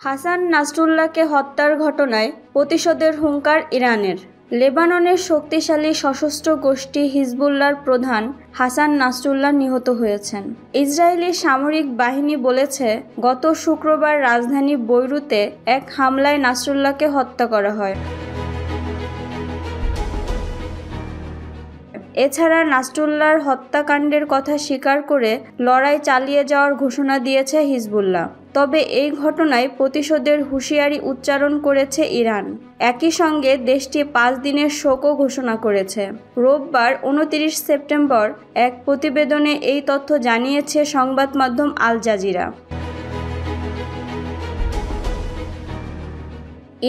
হাসান নাসরুল্লাহকে হত্যার ঘটনায় প্রতিশোধের হুঙ্কার ইরানের। লেবাননের শক্তিশালী সশস্ত্র গোষ্ঠী হিজবুল্লাহর প্রধান হাসান নাসরুল্লাহ নিহত হয়েছেন। ইসরায়েলি সামরিক বাহিনী বলেছে, গত শুক্রবার রাজধানী বৈরুতে এক হামলায় নাসরুল্লাহকে হত্যা করা হয়। এছাড়া নাসরুল্লাহর হত্যাকাণ্ডের কথা স্বীকার করে লড়াই চালিয়ে যাওয়ার ঘোষণা দিয়েছে হিজবুল্লাহ। তবে এই ঘটনায় প্রতিশোধের হুঁশিয়ারি উচ্চারণ করেছে ইরান। একই সঙ্গে দেশটি 5 দিনের শোকও ঘোষণা করেছে। রোববার 29 সেপ্টেম্বর এক প্রতিবেদনে এই তথ্য জানিয়েছে সংবাদ মাধ্যম আল জাজিরা।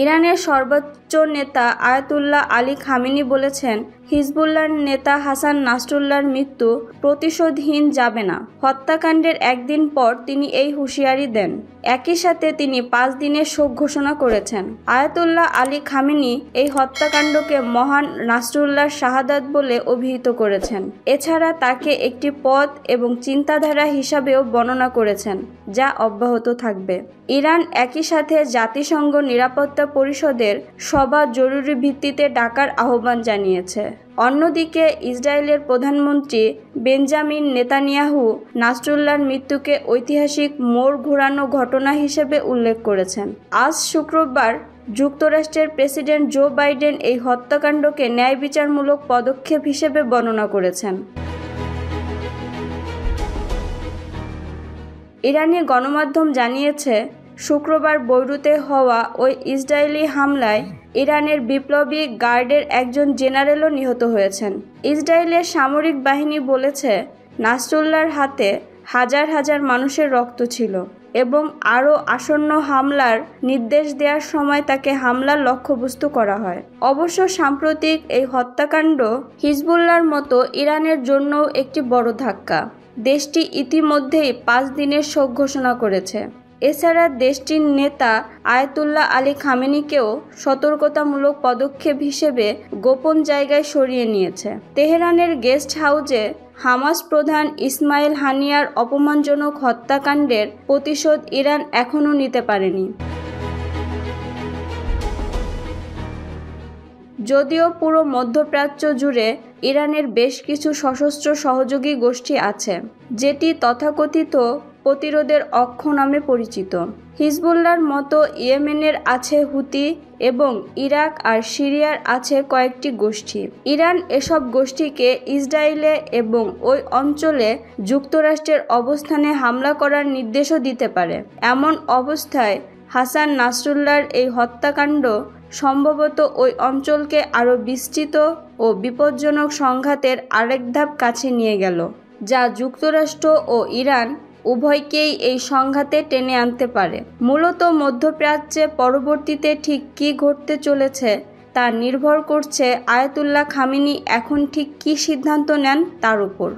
ইরানের সর্বোচ্চ নেতা আয়াতুল্লাহ আলী খামেনি বলেছেন, হিজবুল্লাহর নেতা হাসান নাসরুল্লাহর মৃত্যু প্রতিশোধহীন যাবে না। হত্যাকাণ্ডের একদিন পর তিনি এই হুঁশিয়ারি দেন। একই সাথে তিনি 5 দিনের শোক ঘোষণা করেছেন। আয়াতুল্লাহ আলী খামেনি এই হত্যাকাণ্ডকে মহান নাসরুল্লাহর শাহাদাত বলে অভিহিত করেছেন। এছাড়া তাকে একটি পথ এবং চিন্তাধারা হিসাবেও বর্ণনা করেছেন, যা অব্যাহত থাকবে। ইরান একই সাথে জাতিসংঘ নিরাপত্তা পরিষদের সভা জরুরি ভিত্তিতে ডাকার আহ্বান জানিয়েছে। অন্যদিকে ইসরায়েলের প্রধানমন্ত্রী বেঞ্জামিন নেতানিয়াহু নাসরুল্লাহর মৃত্যুকে ঐতিহাসিক মোড় ঘোরানো ঘটনা হিসেবে উল্লেখ করেছেন। আজ শুক্রবার যুক্তরাষ্ট্রের প্রেসিডেন্ট জো বাইডেন এই হত্যাকাণ্ডকে ন্যায়বিচারমূলক পদক্ষেপ হিসেবে বর্ণনা করেছেন। ইরানি গণমাধ্যম জানিয়েছে, শুক্রবার বৈরুতে হওয়া ওই ইসরায়েলি হামলায় ইরানের বিপ্লবী গার্ডের একজন জেনারেলও নিহত হয়েছেন। ইসরায়েলের সামরিক বাহিনী বলেছে, নাসরুল্লাহর হাতে হাজার হাজার মানুষের রক্ত ছিল এবং আরও আসন্ন হামলার নির্দেশ দেওয়ার সময় তাকে হামলার লক্ষ্যবস্তু করা হয়। অবশ্য সাম্প্রতিক এই হত্যাকাণ্ড হিজবুল্লাহর মতো ইরানের জন্যও একটি বড় ধাক্কা। দেশটি ইতিমধ্যেই 5 দিনের শোক ঘোষণা করেছে। এছাড়া দেশটির নেতা আয়াতুল্লাহ আলী খামেনিকেও সতর্কতামূলক পদক্ষেপ হিসেবে গোপন জায়গায় সরিয়ে নিয়েছে। তেহরানের গেস্ট হাউসে হামাস প্রধান ইসমাইল হানিয়ার অপমানজনক হত্যাকাণ্ডের প্রতিশোধ ইরান এখনও নিতে পারেনি। যদিও পুরো মধ্যপ্রাচ্য জুড়ে ইরানের বেশ কিছু সশস্ত্র সহযোগী গোষ্ঠী আছে, যেটি তথাকথিত প্রতিরোধের অক্ষ নামে পরিচিত। হিজবুল্লাহর মতো ইয়েমেনের আছে হুতি এবং ইরাক আর সিরিয়ার আছে কয়েকটি গোষ্ঠী। ইরান এসব গোষ্ঠীকে ইসরায়েলে এবং ওই অঞ্চলে যুক্তরাষ্ট্রের অবস্থানে হামলা করার নির্দেশও দিতে পারে। এমন অবস্থায় হাসান নাসরুল্লাহর এই হত্যাকাণ্ড সম্ভবত ওই অঞ্চলকে আরও বিস্তৃত ও বিপজ্জনক সংঘাতের আরেক ধাপ কাছে নিয়ে গেল, যা যুক্তরাষ্ট্র ও ইরান উভয়কেই এই সংঘাতে টেনে আনতে পারে। মূলত মধ্যপ্রাচ্যে পরবর্তীতে ঠিক কী ঘটতে চলেছে তা নির্ভর করছে আয়াতুল্লাহ খামেনি এখন ঠিক কী সিদ্ধান্ত নেন তার উপর।